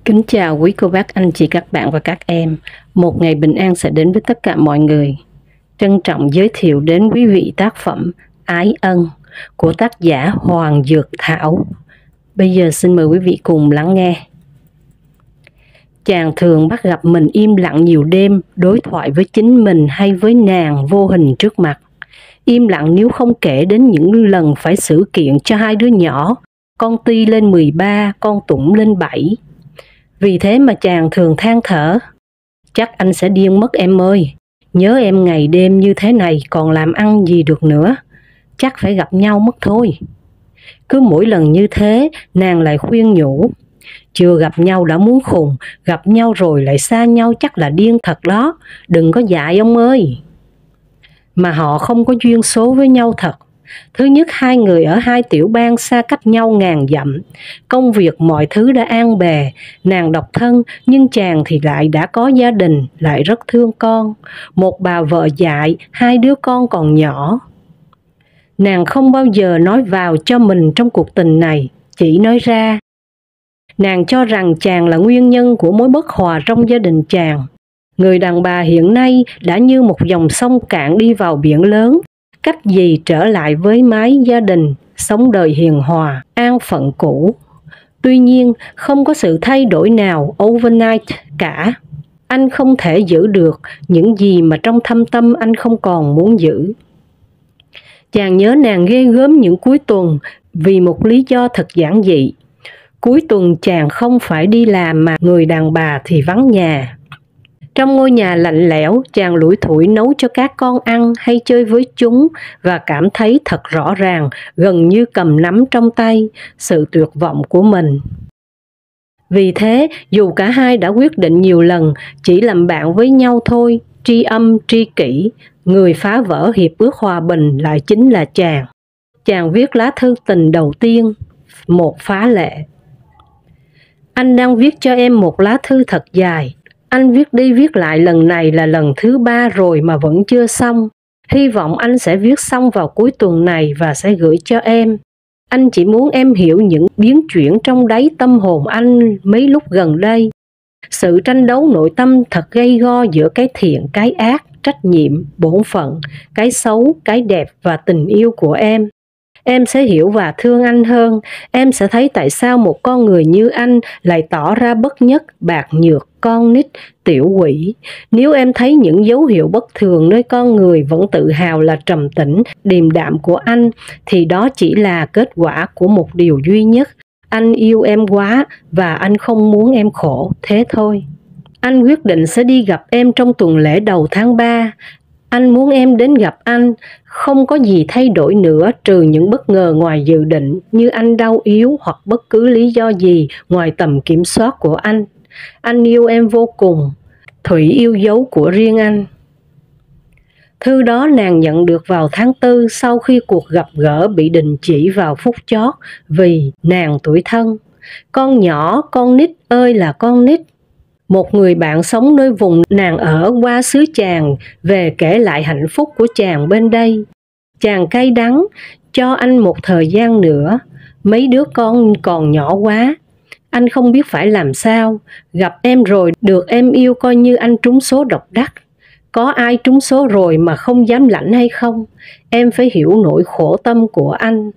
Kính chào quý cô bác, anh chị, các bạn và các em. Một ngày bình an sẽ đến với tất cả mọi người. Trân trọng giới thiệu đến quý vị tác phẩm Ái Ân của tác giả Hoàng Dược Thảo. Bây giờ xin mời quý vị cùng lắng nghe. Chàng thường bắt gặp mình im lặng nhiều đêm, đối thoại với chính mình hay với nàng vô hình trước mặt. Im lặng nếu không kể đến những lần phải xử kiện cho hai đứa nhỏ, con Ti lên 13, con Tủng lên 7. Vì thế mà chàng thường than thở: chắc anh sẽ điên mất em ơi, nhớ em ngày đêm như thế này còn làm ăn gì được nữa, chắc phải gặp nhau mất thôi. Cứ mỗi lần như thế, nàng lại khuyên nhủ: chưa gặp nhau đã muốn khùng, gặp nhau rồi lại xa nhau chắc là điên thật đó, đừng có dại ông ơi. Mà họ không có duyên số với nhau thật. Thứ nhất, hai người ở hai tiểu bang xa cách nhau ngàn dặm. Công việc mọi thứ đã an bề. Nàng độc thân, nhưng chàng thì lại đã có gia đình, lại rất thương con. Một bà vợ dại, hai đứa con còn nhỏ. Nàng không bao giờ nói vào cho mình trong cuộc tình này, chỉ nói ra. Nàng cho rằng chàng là nguyên nhân của mối bất hòa trong gia đình chàng. Người đàn bà hiện nay đã như một dòng sông cạn đi vào biển lớn. Cách gì trở lại với mái gia đình, sống đời hiền hòa, an phận cũ. Tuy nhiên, không có sự thay đổi nào overnight cả. Anh không thể giữ được những gì mà trong thâm tâm anh không còn muốn giữ. Chàng nhớ nàng ghê gớm những cuối tuần vì một lý do thật giản dị. Cuối tuần chàng không phải đi làm mà người đàn bà thì vắng nhà. Trong ngôi nhà lạnh lẽo, chàng lủi thủi nấu cho các con ăn hay chơi với chúng và cảm thấy thật rõ ràng, gần như cầm nắm trong tay, sự tuyệt vọng của mình. Vì thế, dù cả hai đã quyết định nhiều lần chỉ làm bạn với nhau thôi, tri âm tri kỷ, người phá vỡ hiệp ước hòa bình lại chính là chàng. Chàng viết lá thư tình đầu tiên, một phá lệ. Anh đang viết cho em một lá thư thật dài. Anh viết đi viết lại lần này là lần thứ 3 rồi mà vẫn chưa xong. Hy vọng anh sẽ viết xong vào cuối tuần này và sẽ gửi cho em. Anh chỉ muốn em hiểu những biến chuyển trong đáy tâm hồn anh mấy lúc gần đây. Sự tranh đấu nội tâm thật gay go giữa cái thiện, cái ác, trách nhiệm, bổn phận, cái xấu, cái đẹp và tình yêu của em. Em sẽ hiểu và thương anh hơn. Em sẽ thấy tại sao một con người như anh lại tỏ ra bất nhất, bạc nhược, con nít, tiểu quỷ. Nếu em thấy những dấu hiệu bất thường nơi con người vẫn tự hào là trầm tĩnh, điềm đạm của anh, thì đó chỉ là kết quả của một điều duy nhất. Anh yêu em quá và anh không muốn em khổ, thế thôi. Anh quyết định sẽ đi gặp em trong tuần lễ đầu tháng 3. Anh muốn em đến gặp anh, không có gì thay đổi nữa trừ những bất ngờ ngoài dự định như anh đau yếu hoặc bất cứ lý do gì ngoài tầm kiểm soát của anh. Anh yêu em vô cùng, Thủy yêu dấu của riêng anh. Thư đó nàng nhận được vào tháng 4 sau khi cuộc gặp gỡ bị đình chỉ vào phút chót vì nàng tủi thân. Con nhỏ, con nít ơi là con nít. Một người bạn sống nơi vùng nàng ở qua xứ chàng về kể lại hạnh phúc của chàng bên đây. Chàng cay đắng, cho anh một thời gian nữa, mấy đứa con còn nhỏ quá. Anh không biết phải làm sao, gặp em rồi được em yêu coi như anh trúng số độc đắc. Có ai trúng số rồi mà không dám lãnh hay không? Em phải hiểu nỗi khổ tâm của anh.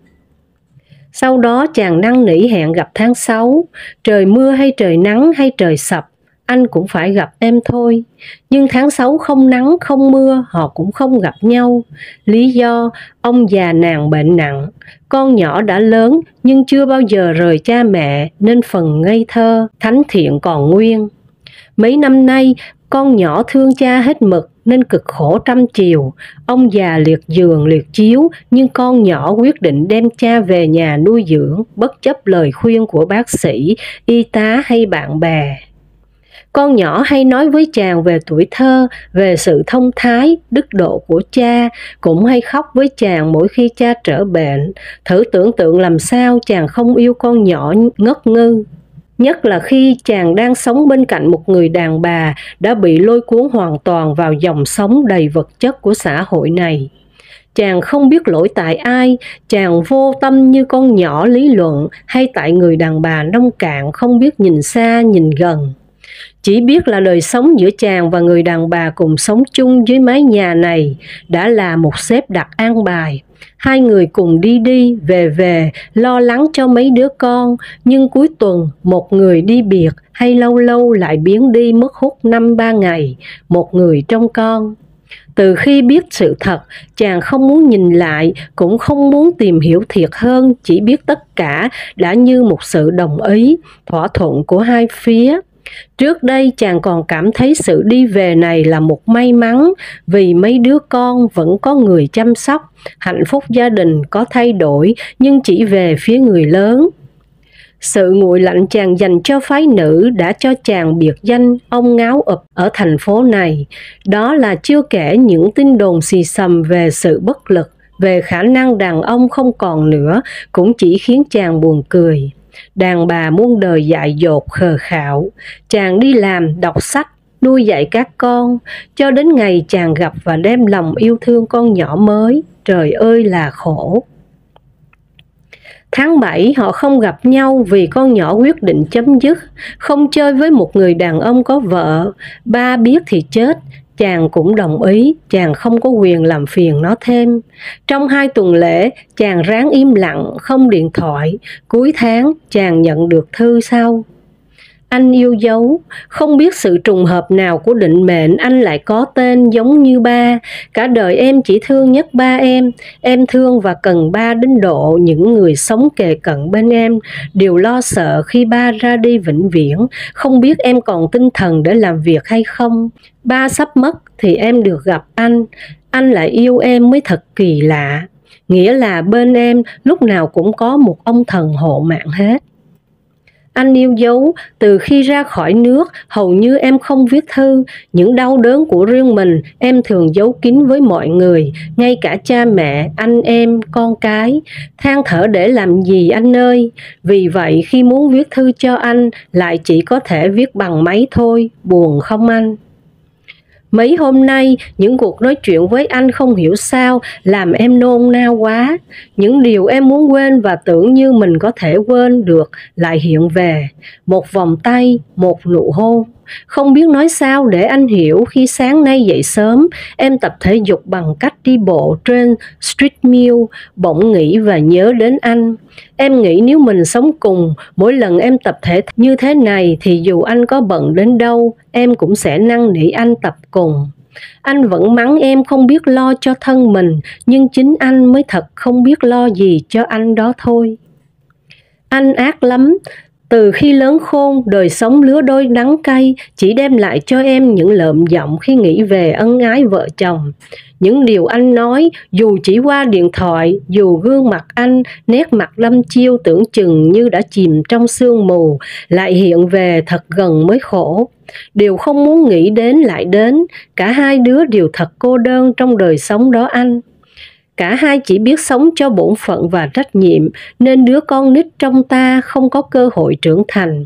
Sau đó chàng năn nỉ hẹn gặp tháng 6, trời mưa hay trời nắng hay trời sập, anh cũng phải gặp em thôi. Nhưng tháng 6 không nắng không mưa, họ cũng không gặp nhau. Lý do, ông già nàng bệnh nặng. Con nhỏ đã lớn nhưng chưa bao giờ rời cha mẹ nên phần ngây thơ, thánh thiện còn nguyên. Mấy năm nay, con nhỏ thương cha hết mực nên cực khổ trăm chiều. Ông già liệt giường liệt chiếu nhưng con nhỏ quyết định đem cha về nhà nuôi dưỡng bất chấp lời khuyên của bác sĩ, y tá hay bạn bè. Con nhỏ hay nói với chàng về tuổi thơ, về sự thông thái, đức độ của cha, cũng hay khóc với chàng mỗi khi cha trở bệnh. Thử tưởng tượng làm sao chàng không yêu con nhỏ ngất ngư. Nhất là khi chàng đang sống bên cạnh một người đàn bà đã bị lôi cuốn hoàn toàn vào dòng sống đầy vật chất của xã hội này. Chàng không biết lỗi tại ai, chàng vô tâm như con nhỏ lý luận, hay tại người đàn bà nông cạn không biết nhìn xa nhìn gần. Chỉ biết là đời sống giữa chàng và người đàn bà cùng sống chung dưới mái nhà này đã là một xếp đặt an bài. Hai người cùng đi đi về, lo lắng cho mấy đứa con, nhưng cuối tuần một người đi biệt hay lâu lâu lại biến đi mất hút 5-3 ngày, một người trông con. Từ khi biết sự thật, chàng không muốn nhìn lại, cũng không muốn tìm hiểu thiệt hơn, chỉ biết tất cả đã như một sự đồng ý, thỏa thuận của hai phía. Trước đây chàng còn cảm thấy sự đi về này là một may mắn, vì mấy đứa con vẫn có người chăm sóc, hạnh phúc gia đình có thay đổi nhưng chỉ về phía người lớn. Sự nguội lạnh chàng dành cho phái nữ đã cho chàng biệt danh ông ngáo ụp ở thành phố này. Đó là chưa kể những tin đồn xì xầm về sự bất lực, về khả năng đàn ông không còn nữa, cũng chỉ khiến chàng buồn cười. Đàn bà muôn đời dại dột khờ khạo, chàng đi làm, đọc sách, nuôi dạy các con, cho đến ngày chàng gặp và đem lòng yêu thương con nhỏ mới. Trời ơi là khổ! Tháng 7 họ không gặp nhau vì con nhỏ quyết định chấm dứt, không chơi với một người đàn ông có vợ. Ba biết thì chết, chàng cũng đồng ý, chàng không có quyền làm phiền nó thêm. Trong 2 tuần lễ, chàng ráng im lặng, không điện thoại. Cuối tháng, chàng nhận được thư sau: anh yêu dấu, không biết sự trùng hợp nào của định mệnh anh lại có tên giống như ba. Cả đời em chỉ thương nhất ba em thương và cần ba đến độ những người sống kề cận bên em đều lo sợ khi ba ra đi vĩnh viễn, không biết em còn tinh thần để làm việc hay không. Ba sắp mất thì em được gặp anh lại yêu em mới thật kỳ lạ. Nghĩa là bên em lúc nào cũng có một ông thần hộ mạng hết. Anh yêu dấu, từ khi ra khỏi nước, hầu như em không viết thư. Những đau đớn của riêng mình, em thường giấu kín với mọi người, ngay cả cha mẹ, anh em, con cái. Than thở để làm gì anh ơi? Vì vậy khi muốn viết thư cho anh, lại chỉ có thể viết bằng máy thôi. Buồn không anh? Mấy hôm nay, những cuộc nói chuyện với anh không hiểu sao làm em nôn nao quá. Những điều em muốn quên và tưởng như mình có thể quên được lại hiện về. Một vòng tay, một nụ hôn. Không biết nói sao để anh hiểu khi sáng nay dậy sớm, em tập thể dục bằng cách đi bộ trên Street Mill, bỗng nghĩ và nhớ đến anh. Em nghĩ nếu mình sống cùng, mỗi lần em tập thể như thế này thì dù anh có bận đến đâu, em cũng sẽ năn nỉ anh tập cùng. Anh vẫn mắng em không biết lo cho thân mình, nhưng chính anh mới thật không biết lo gì cho anh đó thôi. Anh ác lắm. Từ khi lớn khôn, đời sống lứa đôi đắng cay chỉ đem lại cho em những lợm giọng khi nghĩ về ân ái vợ chồng. Những điều anh nói, dù chỉ qua điện thoại, dù gương mặt anh, nét mặt đăm chiêu tưởng chừng như đã chìm trong sương mù, lại hiện về thật gần mới khổ. Điều không muốn nghĩ đến lại đến, cả hai đứa đều thật cô đơn trong đời sống đó anh. Cả hai chỉ biết sống cho bổn phận và trách nhiệm, nên đứa con nít trong ta không có cơ hội trưởng thành.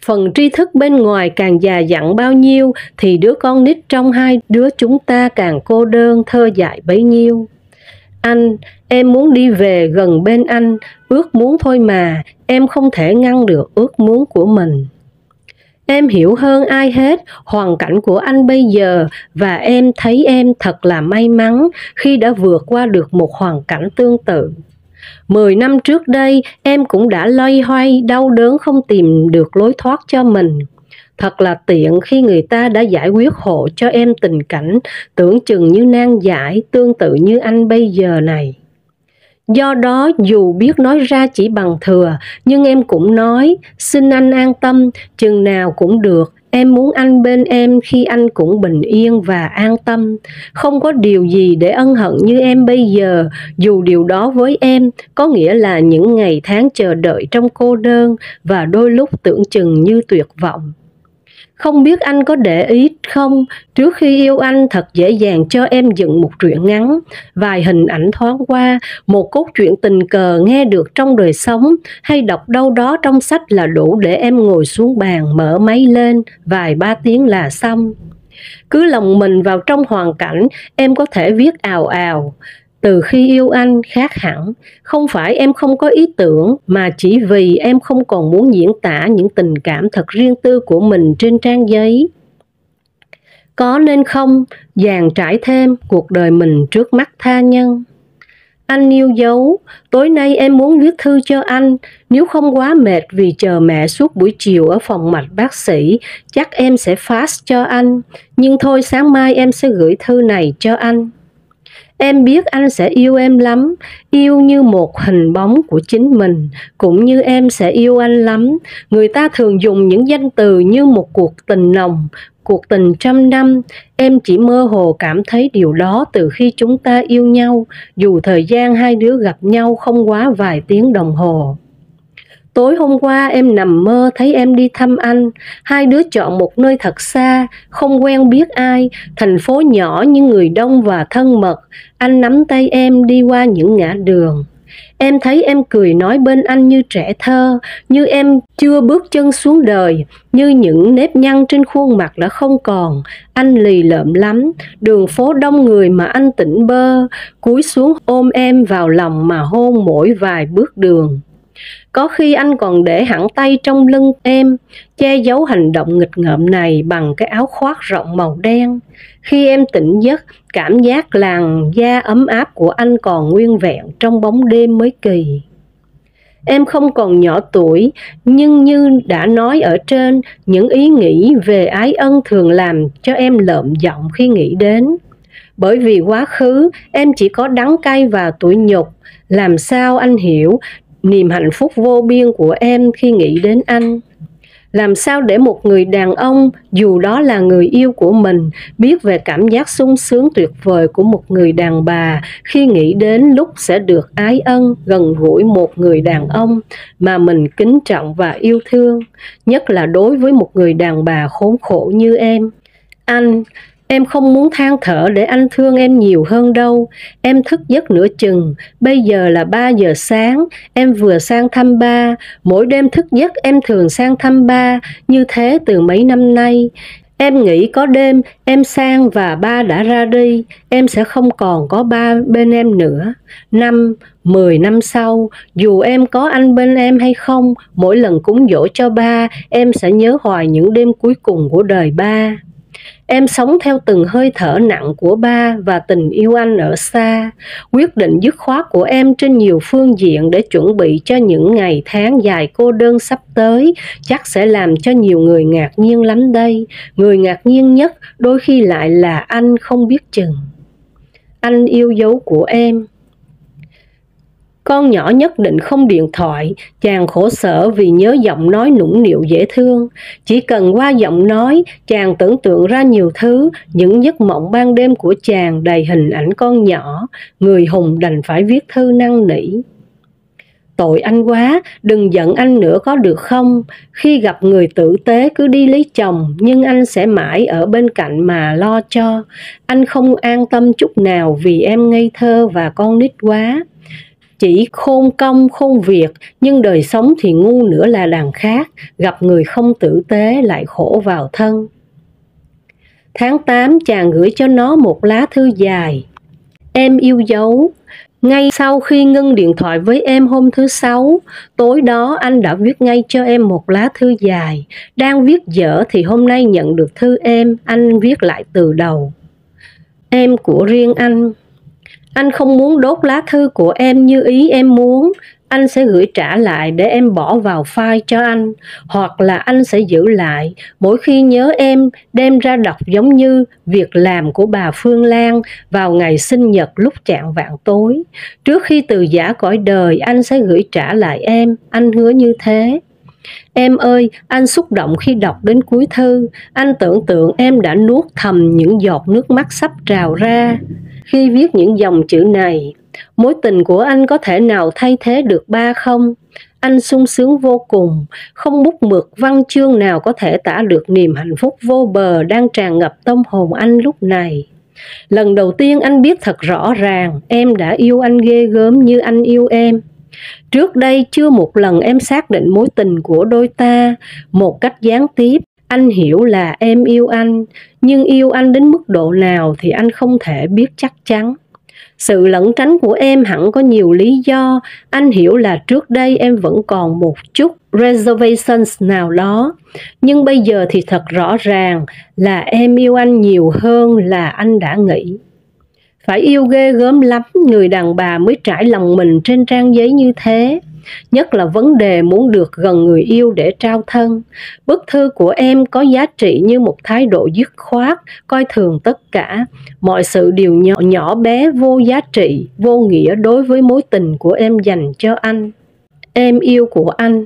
Phần tri thức bên ngoài càng già dặn bao nhiêu, thì đứa con nít trong hai đứa chúng ta càng cô đơn thơ dại bấy nhiêu. Anh, em muốn đi về gần bên anh, ước muốn thôi mà, em không thể ngăn được ước muốn của mình. Em hiểu hơn ai hết hoàn cảnh của anh bây giờ, và em thấy em thật là may mắn khi đã vượt qua được một hoàn cảnh tương tự. 10 năm trước đây, em cũng đã loay hoay, đau đớn không tìm được lối thoát cho mình. Thật là tiện khi người ta đã giải quyết hộ cho em tình cảnh tưởng chừng như nan giải, tương tự như anh bây giờ này. Do đó dù biết nói ra chỉ bằng thừa, nhưng em cũng nói, xin anh an tâm, chừng nào cũng được. Em muốn anh bên em khi anh cũng bình yên và an tâm. Không có điều gì để ân hận như em bây giờ, dù điều đó với em có nghĩa là những ngày tháng chờ đợi trong cô đơn và đôi lúc tưởng chừng như tuyệt vọng. Không biết anh có để ý không, trước khi yêu anh thật dễ dàng cho em dựng một truyện ngắn, vài hình ảnh thoáng qua, một cốt truyện tình cờ nghe được trong đời sống, hay đọc đâu đó trong sách là đủ để em ngồi xuống bàn mở máy lên, vài ba tiếng là xong. Cứ lòng mình vào trong hoàn cảnh, em có thể viết ào ào. Từ khi yêu anh khác hẳn, không phải em không có ý tưởng mà chỉ vì em không còn muốn diễn tả những tình cảm thật riêng tư của mình trên trang giấy. Có nên không dàn trải thêm cuộc đời mình trước mắt tha nhân? Anh yêu dấu, tối nay em muốn viết thư cho anh, nếu không quá mệt vì chờ mẹ suốt buổi chiều ở phòng mạch bác sĩ, chắc em sẽ fax cho anh, nhưng thôi sáng mai em sẽ gửi thư này cho anh. Em biết anh sẽ yêu em lắm, yêu như một hình bóng của chính mình, cũng như em sẽ yêu anh lắm. Người ta thường dùng những danh từ như một cuộc tình nồng, cuộc tình trăm năm. Em chỉ mơ hồ cảm thấy điều đó từ khi chúng ta yêu nhau, dù thời gian hai đứa gặp nhau không quá vài tiếng đồng hồ. Tối hôm qua em nằm mơ thấy em đi thăm anh, hai đứa chọn một nơi thật xa, không quen biết ai, thành phố nhỏ nhưng người đông và thân mật. Anh nắm tay em đi qua những ngã đường. Em thấy em cười nói bên anh như trẻ thơ, như em chưa bước chân xuống đời, như những nếp nhăn trên khuôn mặt đã không còn. Anh lì lợm lắm, đường phố đông người mà anh tỉnh bơ, cúi xuống ôm em vào lòng mà hôn mỗi vài bước đường. Có khi anh còn để hẳn tay trong lưng em, che giấu hành động nghịch ngợm này bằng cái áo khoác rộng màu đen. Khi em tỉnh giấc, cảm giác làn da ấm áp của anh còn nguyên vẹn trong bóng đêm mới kỳ. Em không còn nhỏ tuổi, nhưng như đã nói ở trên, những ý nghĩ về ái ân thường làm cho em lợm giọng khi nghĩ đến. Bởi vì quá khứ, em chỉ có đắng cay và tủi nhục. Làm sao anh hiểu niềm hạnh phúc vô biên của em khi nghĩ đến anh? Làm sao để một người đàn ông, dù đó là người yêu của mình, biết về cảm giác sung sướng tuyệt vời của một người đàn bà khi nghĩ đến lúc sẽ được ái ân, gần gũi một người đàn ông mà mình kính trọng và yêu thương, nhất là đối với một người đàn bà khốn khổ như em. Em không muốn than thở để anh thương em nhiều hơn đâu. Em thức giấc nửa chừng, bây giờ là 3 giờ sáng, em vừa sang thăm ba. Mỗi đêm thức giấc em thường sang thăm ba, như thế từ mấy năm nay. Em nghĩ có đêm em sang và ba đã ra đi, em sẽ không còn có ba bên em nữa. 10 năm sau, dù em có anh bên em hay không, mỗi lần cúng giỗ cho ba, em sẽ nhớ hoài những đêm cuối cùng của đời ba. Em sống theo từng hơi thở nặng của ba và tình yêu anh ở xa. Quyết định dứt khoát của em trên nhiều phương diện để chuẩn bị cho những ngày tháng dài cô đơn sắp tới chắc sẽ làm cho nhiều người ngạc nhiên lắm đây. Người ngạc nhiên nhất đôi khi lại là anh không biết chừng. Anh yêu dấu của em. Con nhỏ nhất định không điện thoại, chàng khổ sở vì nhớ giọng nói nũng nịu dễ thương. Chỉ cần qua giọng nói, chàng tưởng tượng ra nhiều thứ, những giấc mộng ban đêm của chàng đầy hình ảnh con nhỏ. Người hùng đành phải viết thư năn nỉ. Tội anh quá, đừng giận anh nữa có được không? Khi gặp người tử tế cứ đi lấy chồng, nhưng anh sẽ mãi ở bên cạnh mà lo cho. Anh không an tâm chút nào vì em ngây thơ và con nít quá. Chỉ khôn công khôn việc, nhưng đời sống thì ngu nữa là đàn khác, gặp người không tử tế lại khổ vào thân. Tháng 8 chàng gửi cho nó một lá thư dài. Em yêu dấu. Ngay sau khi ngưng điện thoại với em hôm thứ Sáu, tối đó anh đã viết ngay cho em một lá thư dài. Đang viết dở thì hôm nay nhận được thư em, anh viết lại từ đầu. Em của riêng anh. Anh không muốn đốt lá thư của em như ý em muốn. Anh sẽ gửi trả lại để em bỏ vào file cho anh. Hoặc là anh sẽ giữ lại. Mỗi khi nhớ em đem ra đọc giống như việc làm của bà Phương Lan vào ngày sinh nhật lúc chạng vạng tối. Trước khi từ giã cõi đời anh sẽ gửi trả lại em. Anh hứa như thế. Em ơi, anh xúc động khi đọc đến cuối thư. Anh tưởng tượng em đã nuốt thầm những giọt nước mắt sắp trào ra khi viết những dòng chữ này. Mối tình của anh có thể nào thay thế được ba không? Anh sung sướng vô cùng, không bút mực văn chương nào có thể tả được niềm hạnh phúc vô bờ đang tràn ngập tâm hồn anh lúc này. Lần đầu tiên anh biết thật rõ ràng em đã yêu anh ghê gớm như anh yêu em. Trước đây chưa một lần em xác định mối tình của đôi ta một cách gián tiếp. Anh hiểu là em yêu anh, nhưng yêu anh đến mức độ nào thì anh không thể biết chắc chắn. Sự lẩn tránh của em hẳn có nhiều lý do. Anh hiểu là trước đây em vẫn còn một chút reservations nào đó. Nhưng bây giờ thì thật rõ ràng là em yêu anh nhiều hơn là anh đã nghĩ. Phải yêu ghê gớm lắm người đàn bà mới trải lòng mình trên trang giấy như thế. Nhất là vấn đề muốn được gần người yêu để trao thân. Bức thư của em có giá trị như một thái độ dứt khoát, coi thường tất cả. Mọi sự đều nhỏ bé, vô giá trị, vô nghĩa đối với mối tình của em dành cho anh. Em yêu của anh.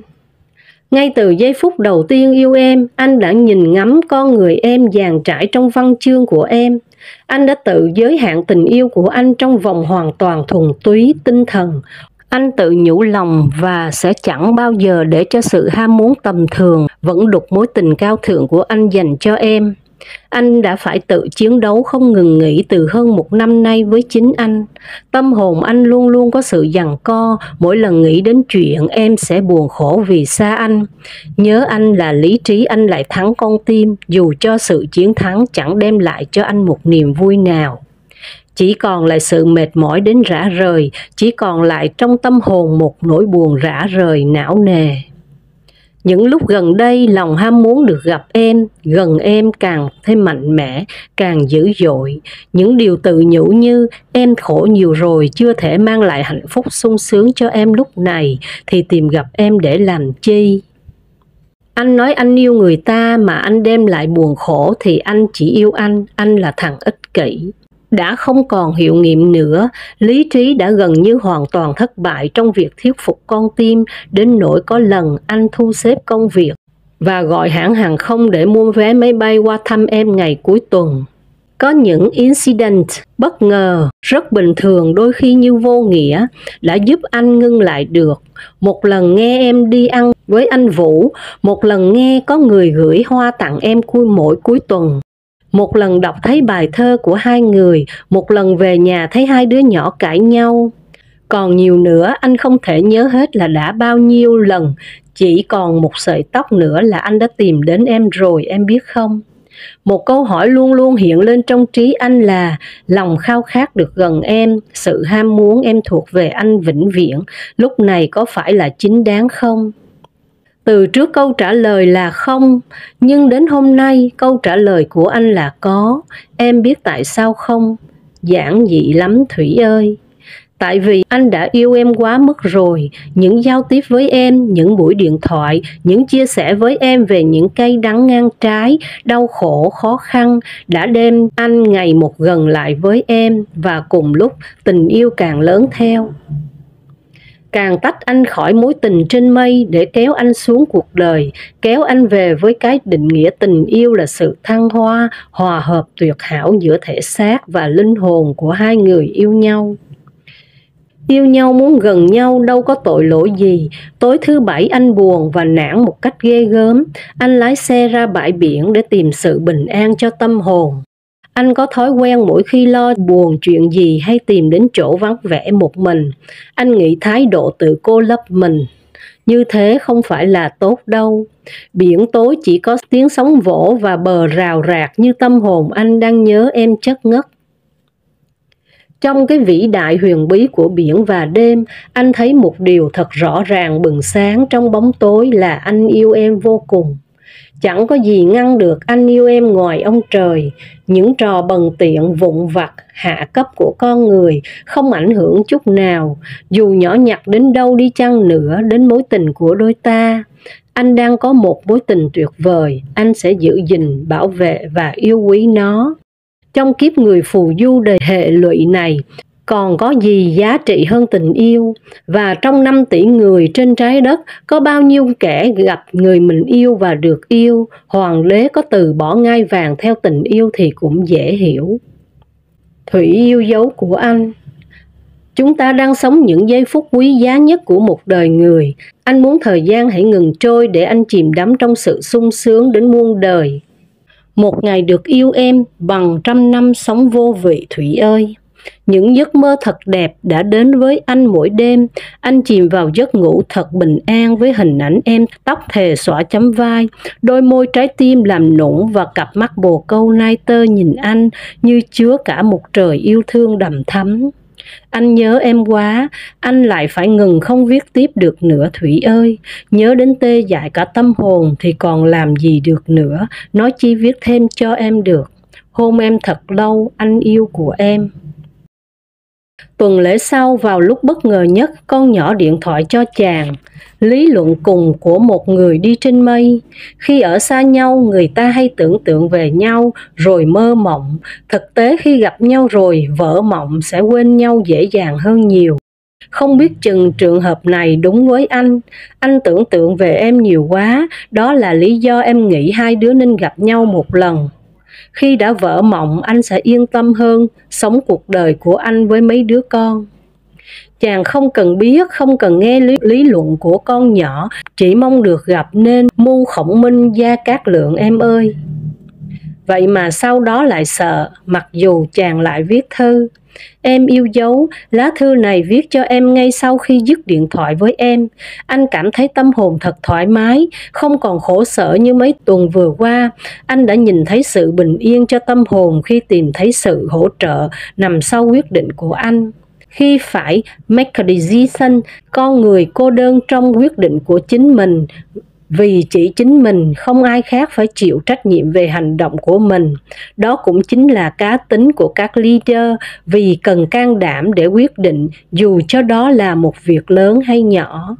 Ngay từ giây phút đầu tiên yêu em, anh đã nhìn ngắm con người em dàn trải trong văn chương của em. Anh đã tự giới hạn tình yêu của anh trong vòng hoàn toàn thuần túy tinh thần. Anh tự nhủ lòng và sẽ chẳng bao giờ để cho sự ham muốn tầm thường vẫn đục mối tình cao thượng của anh dành cho em. Anh đã phải tự chiến đấu không ngừng nghỉ từ hơn 1 năm nay với chính anh. Tâm hồn anh luôn luôn có sự giằng co, mỗi lần nghĩ đến chuyện em sẽ buồn khổ vì xa anh. Nhớ anh là lý trí anh lại thắng con tim, dù cho sự chiến thắng chẳng đem lại cho anh một niềm vui nào. Chỉ còn lại sự mệt mỏi đến rã rời, chỉ còn lại trong tâm hồn một nỗi buồn rã rời não nề. Những lúc gần đây, lòng ham muốn được gặp em, gần em càng thêm mạnh mẽ, càng dữ dội. Những điều tự nhủ như em khổ nhiều rồi, chưa thể mang lại hạnh phúc sung sướng cho em lúc này, thì tìm gặp em để làm chi? Anh nói anh yêu người ta mà anh đem lại buồn khổ thì anh chỉ yêu anh là thằng ích kỷ. Đã không còn hiệu nghiệm nữa, lý trí đã gần như hoàn toàn thất bại trong việc thuyết phục con tim, đến nỗi có lần anh thu xếp công việc và gọi hãng hàng không để mua vé máy bay qua thăm em ngày cuối tuần. Có những incident bất ngờ, rất bình thường, đôi khi như vô nghĩa, đã giúp anh ngưng lại được. Một lần nghe em đi ăn với anh Vũ, một lần nghe có người gửi hoa tặng em mỗi cuối tuần. Một lần đọc thấy bài thơ của hai người, một lần về nhà thấy hai đứa nhỏ cãi nhau. Còn nhiều nữa anh không thể nhớ hết là đã bao nhiêu lần, chỉ còn một sợi tóc nữa là anh đã tìm đến em rồi, em biết không? Một câu hỏi luôn luôn hiện lên trong trí anh là lòng khao khát được gần em, sự ham muốn em thuộc về anh vĩnh viễn, lúc này có phải là chính đáng không? Từ trước câu trả lời là không, nhưng đến hôm nay câu trả lời của anh là có. Em biết tại sao không? Giản dị lắm Thủy ơi. Tại vì anh đã yêu em quá mức rồi. Những giao tiếp với em, những buổi điện thoại, những chia sẻ với em về những cay đắng ngang trái, đau khổ, khó khăn đã đem anh ngày một gần lại với em, và cùng lúc tình yêu càng lớn theo. Càng tách anh khỏi mối tình trên mây để kéo anh xuống cuộc đời, kéo anh về với cái định nghĩa tình yêu là sự thăng hoa, hòa hợp tuyệt hảo giữa thể xác và linh hồn của hai người yêu nhau. Yêu nhau muốn gần nhau đâu có tội lỗi gì. Tối thứ Bảy anh buồn và nản một cách ghê gớm. Anh lái xe ra bãi biển để tìm sự bình an cho tâm hồn. Anh có thói quen mỗi khi lo buồn chuyện gì hay tìm đến chỗ vắng vẻ một mình, anh nghĩ thái độ tự cô lập mình. Như thế không phải là tốt đâu. Biển tối chỉ có tiếng sóng vỗ và bờ rào rạc như tâm hồn anh đang nhớ em chất ngất. Trong cái vĩ đại huyền bí của biển và đêm, anh thấy một điều thật rõ ràng bừng sáng trong bóng tối là anh yêu em vô cùng. Chẳng có gì ngăn được anh yêu em ngoài ông trời. Những trò bần tiện vụn vặt hạ cấp của con người không ảnh hưởng chút nào, dù nhỏ nhặt đến đâu đi chăng nữa, đến mối tình của đôi ta. Anh đang có một mối tình tuyệt vời, anh sẽ giữ gìn, bảo vệ và yêu quý nó. Trong kiếp người phù du đầy hệ lụy này, còn có gì giá trị hơn tình yêu? Và trong 5 tỷ người trên trái đất, có bao nhiêu kẻ gặp người mình yêu và được yêu? Hoàng đế có từ bỏ ngai vàng theo tình yêu thì cũng dễ hiểu. Thủy yêu dấu của anh. Chúng ta đang sống những giây phút quý giá nhất của một đời người. Anh muốn thời gian hãy ngừng trôi để anh chìm đắm trong sự sung sướng đến muôn đời. Một ngày được yêu em bằng 100 năm sống vô vị Thủy ơi. Những giấc mơ thật đẹp đã đến với anh mỗi đêm. Anh chìm vào giấc ngủ thật bình an với hình ảnh em, tóc thề xõa chấm vai, đôi môi trái tim làm nũng và cặp mắt bồ câu nai tơ nhìn anh như chứa cả một trời yêu thương đầm thắm. Anh nhớ em quá, anh lại phải ngừng không viết tiếp được nữa Thủy ơi. Nhớ đến tê dại cả tâm hồn thì còn làm gì được nữa, nói chi viết thêm cho em được. Hôn em thật lâu, anh yêu của em. Tuần lễ sau, vào lúc bất ngờ nhất, con nhỏ điện thoại cho chàng. Lý luận cùng của một người đi trên mây. Khi ở xa nhau, người ta hay tưởng tượng về nhau rồi mơ mộng. Thực tế khi gặp nhau rồi, vỡ mộng sẽ quên nhau dễ dàng hơn nhiều. Không biết chừng trường hợp này đúng với anh tưởng tượng về em nhiều quá, đó là lý do em nghĩ hai đứa nên gặp nhau một lần. Khi đã vỡ mộng, anh sẽ yên tâm hơn, sống cuộc đời của anh với mấy đứa con. Chàng không cần biết, không cần nghe lý luận của con nhỏ, chỉ mong được gặp nên Mưu Khổng Minh Gia Cát Lượng em ơi. Vậy mà sau đó lại sợ, mặc dù chàng lại viết thư. Em yêu dấu, lá thư này viết cho em ngay sau khi dứt điện thoại với em. Anh cảm thấy tâm hồn thật thoải mái, không còn khổ sở như mấy tuần vừa qua. Anh đã nhìn thấy sự bình yên cho tâm hồn khi tìm thấy sự hỗ trợ nằm sau quyết định của anh. Khi phải make a decision, con người cô đơn trong quyết định của chính mình, vì chỉ chính mình, không ai khác phải chịu trách nhiệm về hành động của mình. Đó cũng chính là cá tính của các leader, vì cần can đảm để quyết định dù cho đó là một việc lớn hay nhỏ.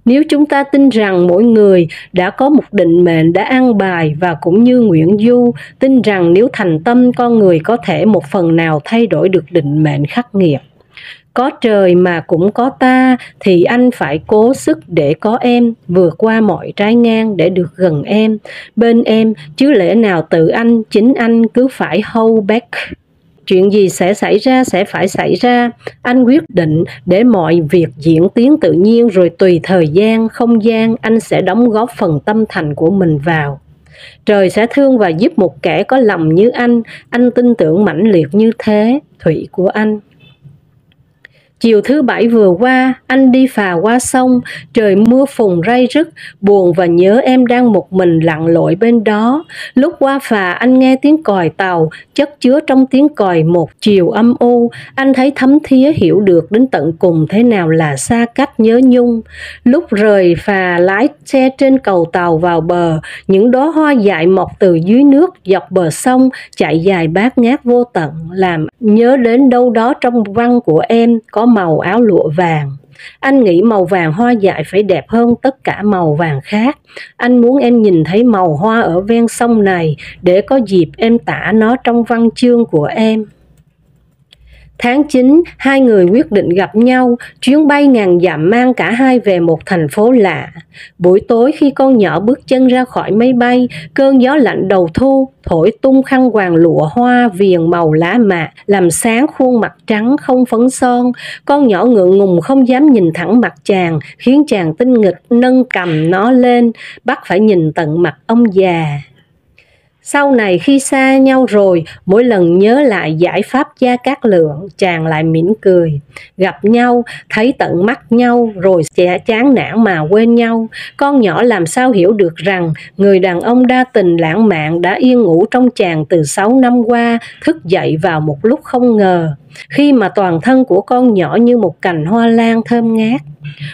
Nếu chúng ta tin rằng mỗi người đã có một định mệnh đã an bài, và cũng như Nguyễn Du tin rằng nếu thành tâm con người có thể một phần nào thay đổi được định mệnh khắc nghiệt. Có trời mà cũng có ta, thì anh phải cố sức để có em, vượt qua mọi trái ngang để được gần em, bên em, chứ lẽ nào tự anh, chính anh cứ phải hold back. Chuyện gì sẽ xảy ra sẽ phải xảy ra, anh quyết định để mọi việc diễn tiến tự nhiên, rồi tùy thời gian, không gian, anh sẽ đóng góp phần tâm thành của mình vào. Trời sẽ thương và giúp một kẻ có lòng như anh tin tưởng mãnh liệt như thế, Thủy của anh. Chiều thứ Bảy vừa qua, anh đi phà qua sông, trời mưa phùn ray rứt, buồn và nhớ em đang một mình lặn lội bên đó. Lúc qua phà, anh nghe tiếng còi tàu, chất chứa trong tiếng còi một chiều âm u. Anh thấy thấm thía hiểu được đến tận cùng thế nào là xa cách nhớ nhung. Lúc rời phà lái xe trên cầu tàu vào bờ, những đóa hoa dại mọc từ dưới nước dọc bờ sông, chạy dài bát ngát vô tận, làm nhớ đến đâu đó trong văn của em có màu áo lụa vàng. Anh nghĩ màu vàng hoa dại phải đẹp hơn tất cả màu vàng khác. Anh muốn em nhìn thấy màu hoa ở ven sông này để có dịp em tả nó trong văn chương của em. Tháng 9, hai người quyết định gặp nhau, chuyến bay ngàn dặm mang cả hai về một thành phố lạ. Buổi tối khi con nhỏ bước chân ra khỏi máy bay, cơn gió lạnh đầu thu thổi tung khăn quàng lụa hoa viền màu lá mạ, làm sáng khuôn mặt trắng không phấn son. Con nhỏ ngượng ngùng không dám nhìn thẳng mặt chàng, khiến chàng tinh nghịch nâng cầm nó lên, bắt phải nhìn tận mặt ông già. Sau này khi xa nhau rồi, mỗi lần nhớ lại giải pháp Gia Cát Lượng, chàng lại mỉm cười. Gặp nhau, thấy tận mắt nhau, rồi sẽ chán nản mà quên nhau. Con nhỏ làm sao hiểu được rằng người đàn ông đa tình lãng mạn đã yên ngủ trong chàng từ 6 năm qua, thức dậy vào một lúc không ngờ, khi mà toàn thân của con nhỏ như một cành hoa lan thơm ngát.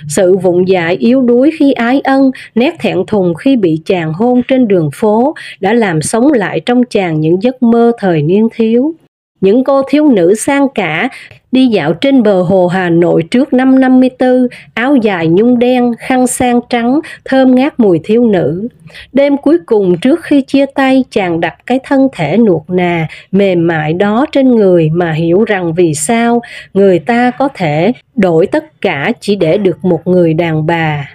Sự vụng dại yếu đuối khi ái ân, nét thẹn thùng khi bị chàng hôn trên đường phố đã làm sống lại trong chàng những giấc mơ thời niên thiếu. Những cô thiếu nữ sang cả đi dạo trên bờ hồ Hà Nội trước năm 54, áo dài nhung đen, khăn sang trắng, thơm ngát mùi thiếu nữ. Đêm cuối cùng trước khi chia tay, chàng đặt cái thân thể nuột nà, mềm mại đó trên người mà hiểu rằng vì sao người ta có thể đổi tất cả chỉ để được một người đàn bà.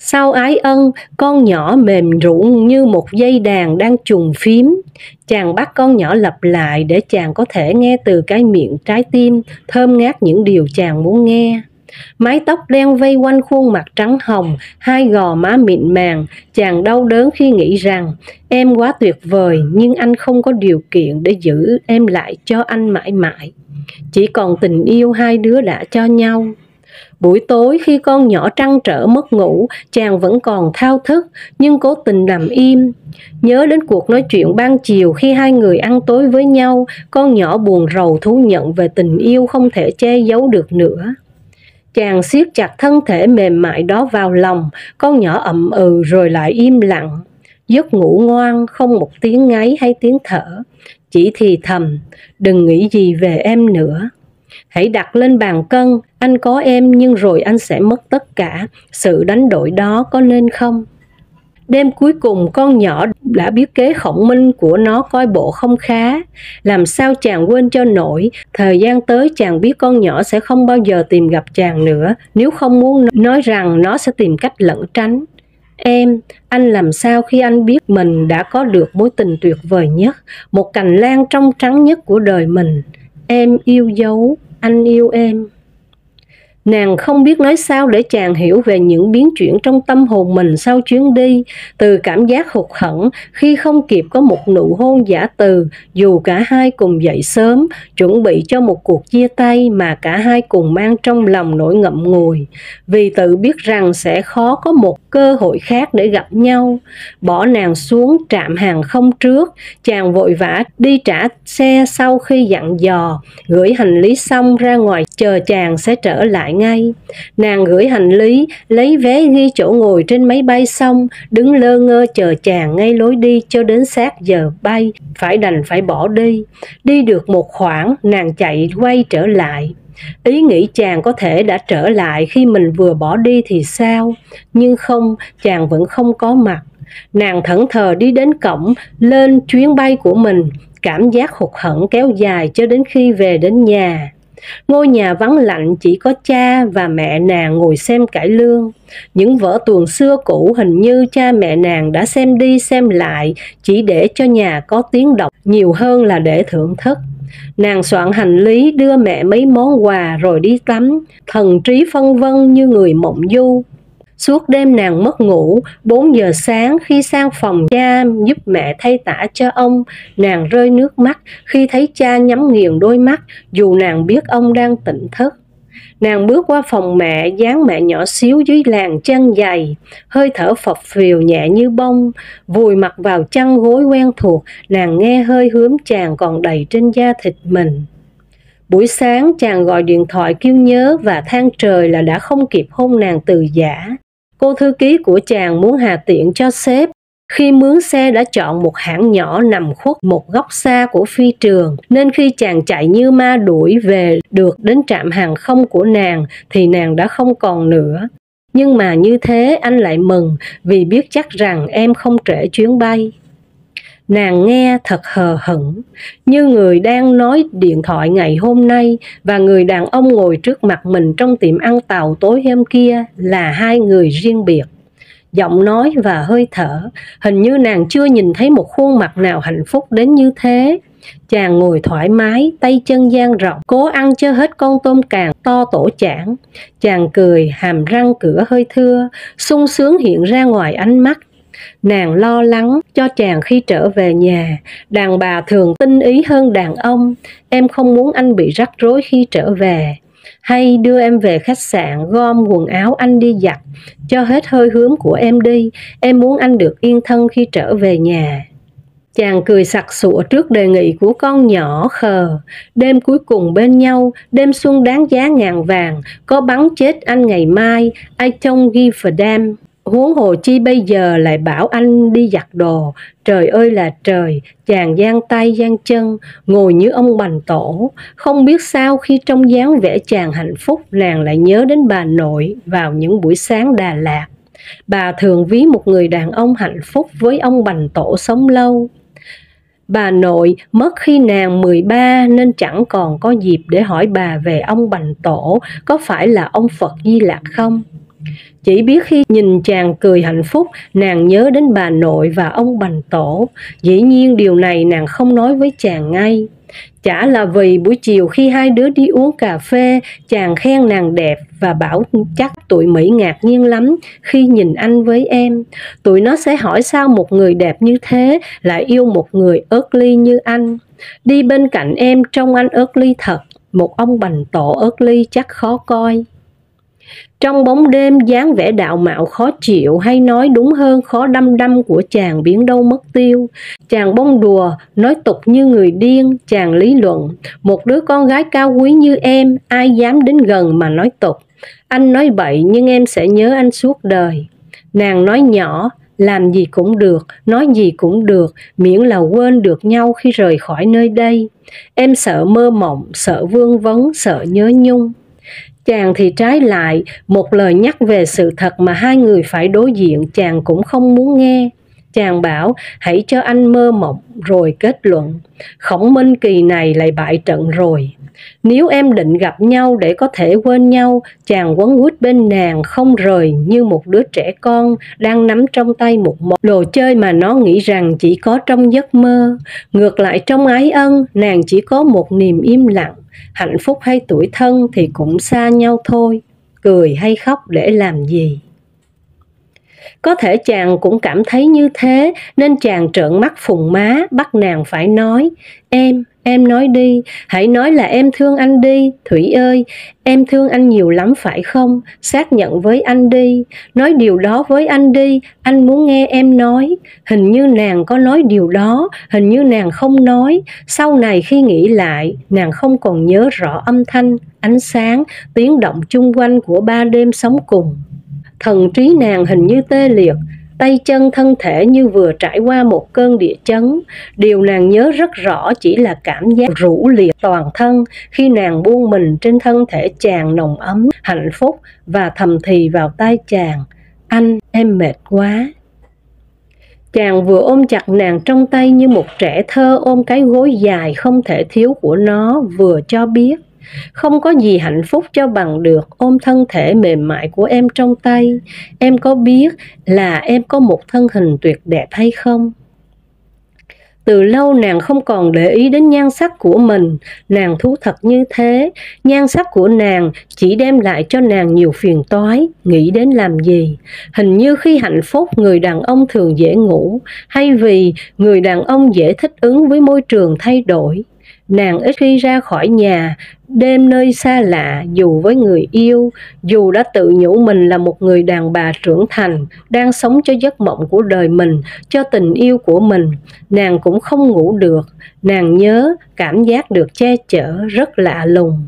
Sau ái ân, con nhỏ mềm rụng như một dây đàn đang trùng phím. Chàng bắt con nhỏ lặp lại để chàng có thể nghe từ cái miệng trái tim, thơm ngát những điều chàng muốn nghe. Mái tóc đen vây quanh khuôn mặt trắng hồng, hai gò má mịn màng. Chàng đau đớn khi nghĩ rằng em quá tuyệt vời, nhưng anh không có điều kiện để giữ em lại cho anh mãi mãi. Chỉ còn tình yêu hai đứa đã cho nhau. Buổi tối khi con nhỏ trăn trở mất ngủ, chàng vẫn còn thao thức nhưng cố tình nằm im. Nhớ đến cuộc nói chuyện ban chiều khi hai người ăn tối với nhau, con nhỏ buồn rầu thú nhận về tình yêu không thể che giấu được nữa. Chàng siết chặt thân thể mềm mại đó vào lòng, con nhỏ ậm ừ rồi lại im lặng. Giấc ngủ ngoan, không một tiếng ngáy hay tiếng thở, chỉ thì thầm, đừng nghĩ gì về em nữa. Hãy đặt lên bàn cân, anh có em nhưng rồi anh sẽ mất tất cả, sự đánh đổi đó có nên không? Đêm cuối cùng con nhỏ đã biết kế khổng minh của nó coi bộ không khá. Làm sao chàng quên cho nổi, thời gian tới chàng biết con nhỏ sẽ không bao giờ tìm gặp chàng nữa, nếu không muốn nói rằng nó sẽ tìm cách lẩn tránh. Em, anh làm sao khi anh biết mình đã có được mối tình tuyệt vời nhất, một cành lan trong trắng nhất của đời mình. Em yêu dấu, anh yêu em. Nàng không biết nói sao để chàng hiểu về những biến chuyển trong tâm hồn mình sau chuyến đi, từ cảm giác hụt hẫng khi không kịp có một nụ hôn dã từ, dù cả hai cùng dậy sớm, chuẩn bị cho một cuộc chia tay mà cả hai cùng mang trong lòng nỗi ngậm ngùi, vì tự biết rằng sẽ khó có một cơ hội khác để gặp nhau. Bỏ nàng xuống trạm hàng không trước, chàng vội vã đi trả xe sau khi dặn dò, gửi hành lý xong ra ngoài chờ chàng sẽ trở lại ngay. Nàng gửi hành lý, lấy vé ghi chỗ ngồi trên máy bay xong, đứng lơ ngơ chờ chàng ngay lối đi cho đến sát giờ bay, đành phải bỏ đi. Đi được một khoảng, nàng chạy quay trở lại. Ý nghĩ chàng có thể đã trở lại khi mình vừa bỏ đi thì sao? Nhưng không, chàng vẫn không có mặt. Nàng thẫn thờ đi đến cổng, lên chuyến bay của mình, cảm giác hụt hẫng kéo dài cho đến khi về đến nhà. Ngôi nhà vắng lạnh, chỉ có cha và mẹ nàng ngồi xem cải lương. Những vở tuồng xưa cũ hình như cha mẹ nàng đã xem đi xem lại, chỉ để cho nhà có tiếng động nhiều hơn là để thưởng thức. Nàng soạn hành lý, đưa mẹ mấy món quà rồi đi tắm, thần trí phân vân như người mộng du. Suốt đêm nàng mất ngủ. 4 giờ sáng khi sang phòng cha giúp mẹ thay tã cho ông, nàng rơi nước mắt khi thấy cha nhắm nghiền đôi mắt, dù nàng biết ông đang tỉnh thức. Nàng bước qua phòng mẹ, dáng mẹ nhỏ xíu dưới làn chân dày, hơi thở phập phìu nhẹ như bông, vùi mặt vào chăn gối quen thuộc, nàng nghe hơi hướm chàng còn đầy trên da thịt mình. Buổi sáng chàng gọi điện thoại kêu nhớ và than trời là đã không kịp hôn nàng từ giã. Cô thư ký của chàng muốn hà tiện cho sếp, khi mướn xe đã chọn một hãng nhỏ nằm khuất một góc xa của phi trường, nên khi chàng chạy như ma đuổi về được đến trạm hàng không của nàng thì nàng đã không còn nữa. Nhưng mà như thế anh lại mừng, vì biết chắc rằng em không trễ chuyến bay. Nàng nghe thật hờ hững, như người đang nói điện thoại ngày hôm nay và người đàn ông ngồi trước mặt mình trong tiệm ăn tàu tối hôm kia là hai người riêng biệt. Giọng nói và hơi thở, hình như nàng chưa nhìn thấy một khuôn mặt nào hạnh phúc đến như thế. Chàng ngồi thoải mái, tay chân dang rộng, cố ăn cho hết con tôm càng to tổ chảng. Chàng cười, hàm răng cửa hơi thưa, sung sướng hiện ra ngoài ánh mắt. Nàng lo lắng cho chàng khi trở về nhà. Đàn bà thường tinh ý hơn đàn ông. Em không muốn anh bị rắc rối khi trở về. Hay đưa em về khách sạn, gom quần áo anh đi giặt, cho hết hơi hướm của em đi. Em muốn anh được yên thân khi trở về nhà. Chàng cười sặc sụa trước đề nghị của con nhỏ khờ. Đêm cuối cùng bên nhau, đêm xuân đáng giá ngàn vàng, có bắn chết anh ngày mai, I don't give a damn. Huống hồ chi bây giờ lại bảo anh đi giặt đồ. Trời ơi là trời, chàng giang tay giang chân, ngồi như ông bành tổ. Không biết sao khi trong dáng vẻ chàng hạnh phúc, nàng lại nhớ đến bà nội vào những buổi sáng Đà Lạt. Bà thường ví một người đàn ông hạnh phúc với ông bành tổ sống lâu. Bà nội mất khi nàng 13 nên chẳng còn có dịp để hỏi bà về ông bành tổ có phải là ông Phật Di Lặc không. Chỉ biết khi nhìn chàng cười hạnh phúc, nàng nhớ đến bà nội và ông bành tổ. Dĩ nhiên điều này nàng không nói với chàng ngay. Chả là vì buổi chiều khi hai đứa đi uống cà phê, chàng khen nàng đẹp và bảo chắc tụi Mỹ ngạc nhiên lắm khi nhìn anh với em. Tụi nó sẽ hỏi sao một người đẹp như thế lại yêu một người ớt ly như anh. Đi bên cạnh em trông anh ớt ly thật, một ông bành tổ ớt ly chắc khó coi. Trong bóng đêm, dáng vẻ đạo mạo khó chịu, hay nói đúng hơn khó đăm đăm của chàng biến đâu mất tiêu. Chàng bông đùa, nói tục như người điên, chàng lý luận. Một đứa con gái cao quý như em, ai dám đến gần mà nói tục. Anh nói bậy nhưng em sẽ nhớ anh suốt đời. Nàng nói nhỏ, làm gì cũng được, nói gì cũng được, miễn là quên được nhau khi rời khỏi nơi đây. Em sợ mơ mộng, sợ vương vấn, sợ nhớ nhung. Chàng thì trái lại, một lời nhắc về sự thật mà hai người phải đối diện chàng cũng không muốn nghe. Chàng bảo hãy cho anh mơ mộng, rồi kết luận. Khổng Minh kỳ này lại bại trận rồi. Nếu em định gặp nhau để có thể quên nhau, chàng quấn quýt bên nàng không rời như một đứa trẻ con đang nắm trong tay một món đồ chơi mà nó nghĩ rằng chỉ có trong giấc mơ. Ngược lại trong ái ân, nàng chỉ có một niềm im lặng. Hạnh phúc hay tủi thân thì cũng xa nhau thôi, cười hay khóc để làm gì. Có thể chàng cũng cảm thấy như thế, nên chàng trợn mắt phùng má, bắt nàng phải nói. Em nói đi, hãy nói là em thương anh đi. Thủy ơi, em thương anh nhiều lắm phải không? Xác nhận với anh đi, nói điều đó với anh đi, anh muốn nghe em nói. Hình như nàng có nói điều đó, hình như nàng không nói. Sau này khi nghĩ lại, nàng không còn nhớ rõ âm thanh, ánh sáng, tiếng động chung quanh của ba đêm sống cùng. Thần trí nàng hình như tê liệt, tay chân thân thể như vừa trải qua một cơn địa chấn. Điều nàng nhớ rất rõ chỉ là cảm giác rũ liệt toàn thân khi nàng buông mình trên thân thể chàng nồng ấm, hạnh phúc và thầm thì vào tai chàng. Anh, em mệt quá. Chàng vừa ôm chặt nàng trong tay như một trẻ thơ ôm cái gối dài không thể thiếu của nó, vừa cho biết không có gì hạnh phúc cho bằng được ôm thân thể mềm mại của em trong tay. Em có biết là em có một thân hình tuyệt đẹp hay không? Từ lâu nàng không còn để ý đến nhan sắc của mình, nàng thú thật như thế. Nhan sắc của nàng chỉ đem lại cho nàng nhiều phiền toái, nghĩ đến làm gì? Hình như khi hạnh phúc người đàn ông thường dễ ngủ, hay vì người đàn ông dễ thích ứng với môi trường thay đổi. Nàng ít khi ra khỏi nhà, đêm nơi xa lạ, dù với người yêu, dù đã tự nhủ mình là một người đàn bà trưởng thành, đang sống cho giấc mộng của đời mình, cho tình yêu của mình, nàng cũng không ngủ được. Nàng nhớ, cảm giác được che chở, rất lạ lùng.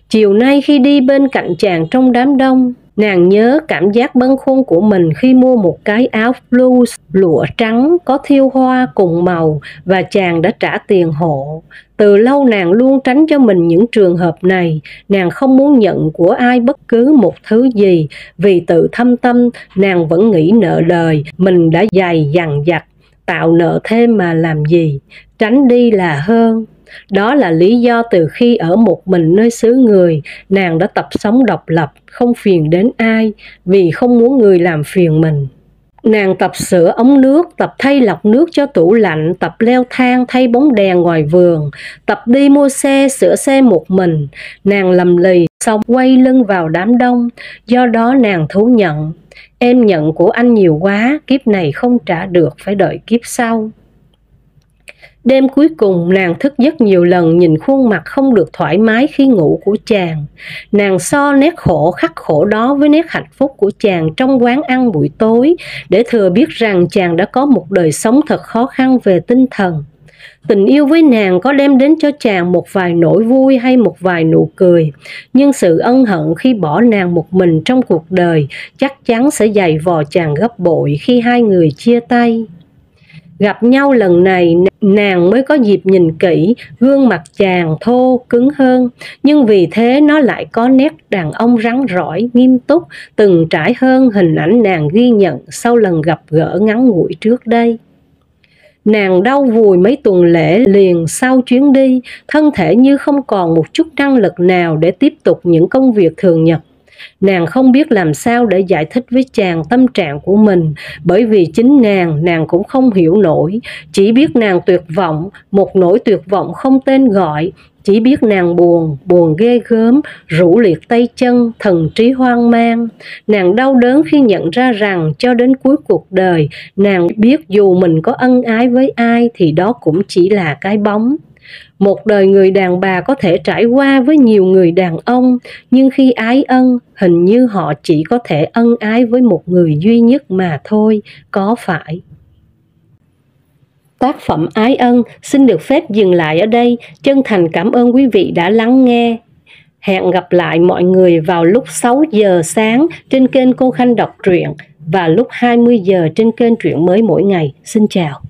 Chiều nay khi đi bên cạnh chàng trong đám đông, nàng nhớ cảm giác bâng khuâng của mình khi mua một cái áo blues lụa trắng có thêu hoa cùng màu và chàng đã trả tiền hộ. Từ lâu nàng luôn tránh cho mình những trường hợp này, nàng không muốn nhận của ai bất cứ một thứ gì, vì tự thâm tâm nàng vẫn nghĩ nợ đời, mình đã dày dằng dặc, tạo nợ thêm mà làm gì, tránh đi là hơn. Đó là lý do từ khi ở một mình nơi xứ người, nàng đã tập sống độc lập, không phiền đến ai, vì không muốn người làm phiền mình. Nàng tập sửa ống nước, tập thay lọc nước cho tủ lạnh, tập leo thang thay bóng đèn ngoài vườn, tập đi mua xe, sửa xe một mình. Nàng lầm lì, xong quay lưng vào đám đông. Do đó nàng thú nhận, em nhận của anh nhiều quá, kiếp này không trả được, phải đợi kiếp sau. Đêm cuối cùng nàng thức giấc nhiều lần nhìn khuôn mặt không được thoải mái khi ngủ của chàng. Nàng so nét khổ khắc khổ đó với nét hạnh phúc của chàng trong quán ăn buổi tối để thừa biết rằng chàng đã có một đời sống thật khó khăn về tinh thần. Tình yêu với nàng có đem đến cho chàng một vài nỗi vui hay một vài nụ cười, nhưng sự ân hận khi bỏ nàng một mình trong cuộc đời chắc chắn sẽ dày vò chàng gấp bội khi hai người chia tay. Gặp nhau lần này, nàng mới có dịp nhìn kỹ, gương mặt chàng thô, cứng hơn, nhưng vì thế nó lại có nét đàn ông rắn rỏi, nghiêm túc, từng trải hơn hình ảnh nàng ghi nhận sau lần gặp gỡ ngắn ngủi trước đây. Nàng đau vùi mấy tuần lễ liền sau chuyến đi, thân thể như không còn một chút năng lực nào để tiếp tục những công việc thường nhật. Nàng không biết làm sao để giải thích với chàng tâm trạng của mình, bởi vì chính nàng cũng không hiểu nổi, chỉ biết nàng tuyệt vọng, một nỗi tuyệt vọng không tên gọi, chỉ biết nàng buồn ghê gớm, rũ liệt tay chân, thần trí hoang mang. Nàng đau đớn khi nhận ra rằng cho đến cuối cuộc đời, nàng biết dù mình có ân ái với ai thì đó cũng chỉ là cái bóng. Một đời người đàn bà có thể trải qua với nhiều người đàn ông, nhưng khi ái ân, hình như họ chỉ có thể ân ái với một người duy nhất mà thôi, có phải? Tác phẩm Ái Ân xin được phép dừng lại ở đây. Chân thành cảm ơn quý vị đã lắng nghe. Hẹn gặp lại mọi người vào lúc 6 giờ sáng trên kênh Cô Khanh Đọc Truyện và lúc 20 giờ trên kênh Truyện Mới Mỗi Ngày. Xin chào.